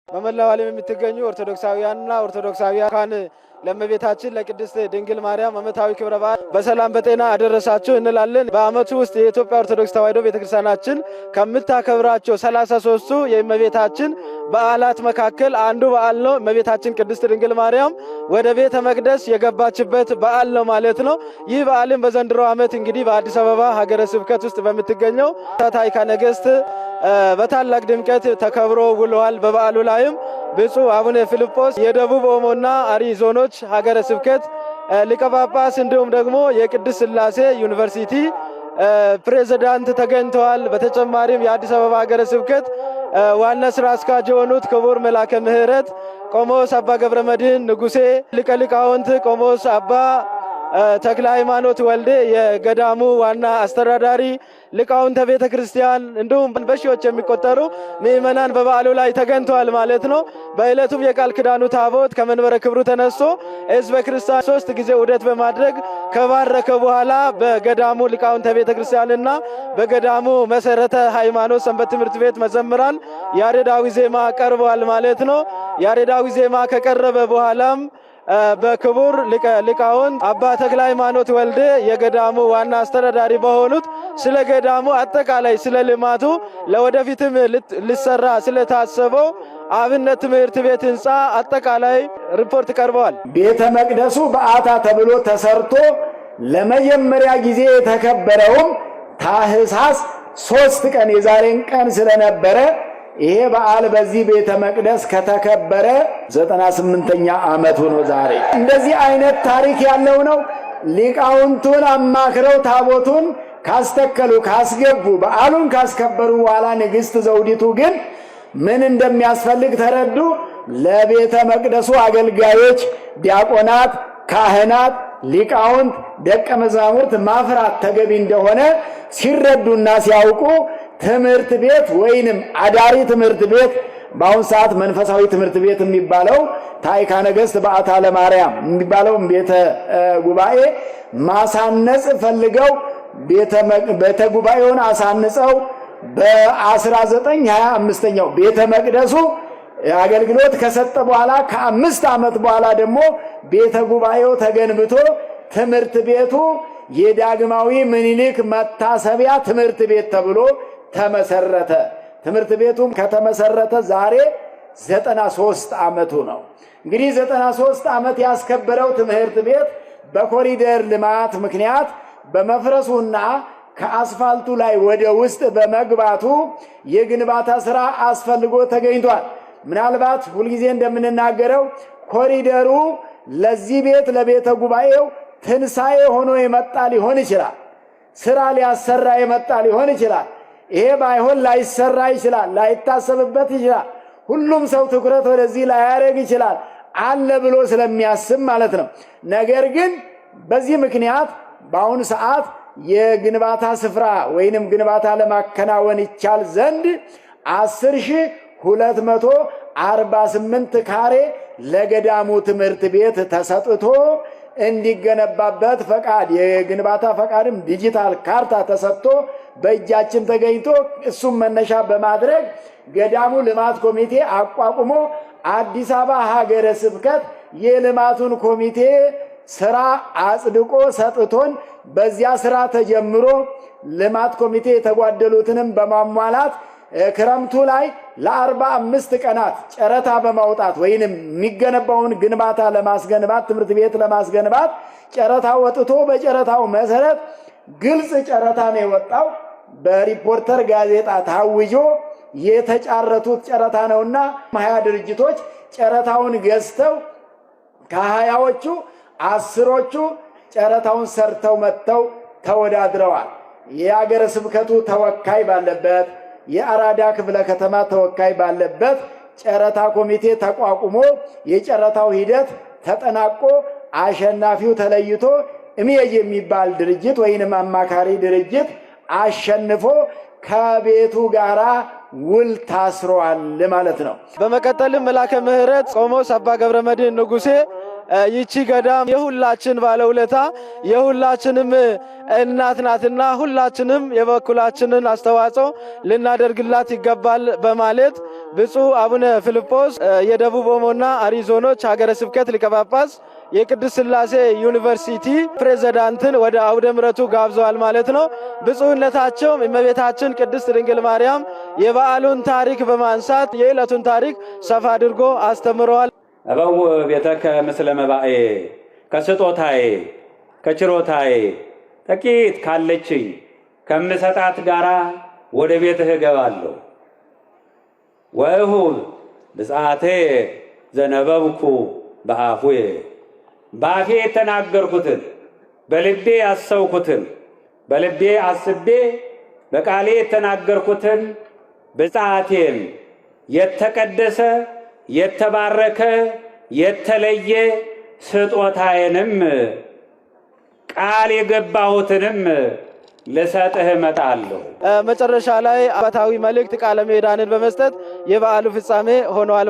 በመላው ዓለም የምትገኙ ኦርቶዶክሳውያንና ኦርቶዶክሳውያን ለእመቤታችን ለቅድስት ድንግል ማርያም ዓመታዊ ክብረ በዓል በሰላም በጤና አደረሳችሁ እንላለን። በዓመቱ ውስጥ የኢትዮጵያ ኦርቶዶክስ ተዋሕዶ ቤተክርስቲያናችን ከምታከብራቸው 33ቱ የእመቤታችን በዓላት መካከል አንዱ በዓል ነው። እመቤታችን ቅድስት ድንግል ማርያም ወደ ቤተ መቅደስ የገባችበት በዓል ነው ማለት ነው። ይህ በዓልም በዘንድሮ ዓመት እንግዲህ በአዲስ አበባ ሀገረ ስብከት ውስጥ በምትገኘው ታዕካ ነገሥት በታላቅ ድምቀት ተከብሮ ውለዋል። በበዓሉ ላይም ብፁዕ አቡነ ፊልጶስ የደቡብ ኦሞና አሪ ዞኖች ሀገረ ስብከት ሊቀ ጳጳስ እንዲሁም ደግሞ የቅድስት ሥላሴ ዩኒቨርሲቲ ፕሬዝዳንት ተገኝተዋል። በተጨማሪም የአዲስ አበባ ሀገረ ስብከት ዋና ስራ አስኪያጅ የሆኑት ክቡር መላከ ምሕረት ቆሞስ አባ ገብረ መድኅን ንጉሴ፣ ሊቀ ሊቃውንት ቆሞስ አባ ተክለ ሃይማኖት ወልዴ የገዳሙ ዋና አስተዳዳሪ፣ ሊቃውንተ ቤተ ክርስቲያን እንዲሁም በሺዎች የሚቆጠሩ ምእመናን በበዓሉ ላይ ተገኝተዋል ማለት ነው። በዕለቱም የቃል ኪዳኑ ታቦት ከመንበረ ክብሩ ተነስቶ ሕዝበ ክርስቲያን 3 ጊዜ ዑደት በማድረግ ከባረከ በኋላ በገዳሙ ሊቃውንተ ቤተ ክርስቲያንና በገዳሙ መሰረተ ሃይማኖት ሰንበት ትምህርት ቤት መዘምራን ያሬዳዊ ዜማ ቀርበዋል ማለት ነው። ያሬዳዊ ዜማ ከቀረበ በኋላም በክቡር ሊቃውንት አባ ተክለ ሃይማኖት ወልዴ የገዳሙ ዋና አስተዳዳሪ በሆኑት ስለ ገዳሙ አጠቃላይ ስለ ልማቱ ለወደፊትም ሊሰራ ስለታሰበው አብነት ትምህርት ቤት ህንፃ አጠቃላይ ሪፖርት ቀርበዋል። ቤተ መቅደሱ በዓታ ተብሎ ተሰርቶ ለመጀመሪያ ጊዜ የተከበረውም ታኅሳስ 3 ቀን የዛሬን ቀን ስለነበረ ይሄ በዓል በዚህ ቤተ መቅደስ ከተከበረ 98ኛ ዓመቱ ነው ዛሬ። እንደዚህ አይነት ታሪክ ያለው ነው። ሊቃውንቱን አማክረው ታቦቱን ካስተከሉ ካስገቡ በዓሉን ካስከበሩ በኋላ ንግሥት ዘውዲቱ ግን ምን እንደሚያስፈልግ ተረዱ። ለቤተ መቅደሱ አገልጋዮች፣ ዲያቆናት፣ ካህናት፣ ሊቃውንት፣ ደቀ መዛሙርት ማፍራት ተገቢ እንደሆነ ሲረዱና ሲያውቁ ትምህርት ቤት ወይንም አዳሪ ትምህርት ቤት በአሁን ሰዓት መንፈሳዊ ትምህርት ቤት የሚባለው ታዕካ ነገሥት በዓታ ለማርያም የሚባለው ቤተ ጉባኤ ማሳነጽ ፈልገው ቤተ ጉባኤውን አሳንጸው በ1925ኛው ቤተ መቅደሱ አገልግሎት ከሰጠ በኋላ ከ5 ዓመት በኋላ ደግሞ ቤተ ጉባኤው ተገንብቶ ትምህርት ቤቱ የዳግማዊ ምኒልክ መታሰቢያ ትምህርት ቤት ተብሎ ተመሰረተ። ትምህርት ቤቱም ከተመሰረተ ዛሬ 93 ዓመቱ ነው። እንግዲህ 93 ዓመት ያስከበረው ትምህርት ቤት በኮሪደር ልማት ምክንያት በመፍረሱና ከአስፋልቱ ላይ ወደ ውስጥ በመግባቱ የግንባታ ሥራ አስፈልጎ ተገኝቷል። ምናልባት ሁልጊዜ እንደምንናገረው ኮሪደሩ ለዚህ ቤት ለቤተ ጉባኤው ትንሣኤ ሆኖ የመጣ ሊሆን ይችላል። ሥራ ሊያሰራ የመጣ ሊሆን ይችላል። ይሄ ባይሆን ላይሰራ ይችላል፣ ላይታሰብበት ይችላል። ሁሉም ሰው ትኩረት ወደዚህ ላያደርግ ይችላል አለ ብሎ ስለሚያስብ ማለት ነው። ነገር ግን በዚህ ምክንያት በአሁኑ ሰዓት የግንባታ ስፍራ ወይንም ግንባታ ለማከናወን ይቻል ዘንድ 10,248 ካሬ ለገዳሙ ትምህርት ቤት ተሰጥቶ እንዲገነባበት ፈቃድ የግንባታ ፈቃድም ዲጂታል ካርታ ተሰጥቶ በእጃችን ተገኝቶ እሱም መነሻ በማድረግ ገዳሙ ልማት ኮሚቴ አቋቁሞ አዲስ አበባ ሀገረ ስብከት የልማቱን ኮሚቴ ስራ አጽድቆ ሰጥቶን በዚያ ስራ ተጀምሮ ልማት ኮሚቴ የተጓደሉትንም በማሟላት ክረምቱ ላይ ለ45 ቀናት ጨረታ በማውጣት ወይንም የሚገነባውን ግንባታ ለማስገንባት ትምህርት ቤት ለማስገንባት ጨረታ ወጥቶ በጨረታው መሰረት ግልጽ ጨረታ ነው የወጣው። በሪፖርተር ጋዜጣ ታውጆ የተጫረቱት ጨረታ ነውና 20 ድርጅቶች ጨረታውን ገዝተው ከ20ዎቹ 10ዎቹ ጨረታውን ሰርተው መጥተው ተወዳድረዋል። የሀገረ ስብከቱ ተወካይ ባለበት የአራዳ ክፍለ ከተማ ተወካይ ባለበት ጨረታ ኮሚቴ ተቋቁሞ የጨረታው ሂደት ተጠናቆ አሸናፊው ተለይቶ እሚዬ የሚባል ድርጅት ወይንም አማካሪ ድርጅት አሸንፎ ከቤቱ ጋራ ውል ታስሯል ማለት ነው። በመቀጠልም መላከ ምሕረት ቆሞስ አባ ገብረ መድኅን ንጉሴ ይቺ ገዳም የሁላችን ባለውለታ የሁላችንም እናት ናትና ሁላችንም የበኩላችንን አስተዋጽኦ ልናደርግላት ይገባል በማለት ብፁዕ አቡነ ፊልጶስ የደቡብ ኦሞና አሪዞኖች ሀገረ ስብከት ሊቀ ጳጳስ የቅድስት ሥላሴ ዩኒቨርሲቲ ፕሬዝዳንትን ወደ አውደ ምሕረቱ ጋብዘዋል ማለት ነው። ብፁዕነታቸውም እመቤታችን ቅድስት ድንግል ማርያም የበዓሉን ታሪክ በማንሳት የዕለቱን ታሪክ ሰፋ አድርጎ አስተምረዋል። አበው ቤተከ ምስለ መባኤ ከስጦታዬ ከችሮታዬ ጥቂት ካለችኝ ከምሰጣት ጋራ ወደ ቤትህ እገባለሁ። ወእሁብ ብፅዓቴ ዘነበብኩ በአፉየ ባፌ የተናገርኩትን በልቤ ያሰብኩትን በልቤ አስቤ በቃሌ የተናገርኩትን ብፅዓቴን የተቀደሰ የተባረከ የተለየ ስጦታዬንም ቃል የገባሁትንም ልሰጥህ እመጣለሁ። መጨረሻ ላይ አባታዊ መልእክት ቃለ ምዕዳንን በመስጠት የበዓሉ ፍጻሜ ሆኗል።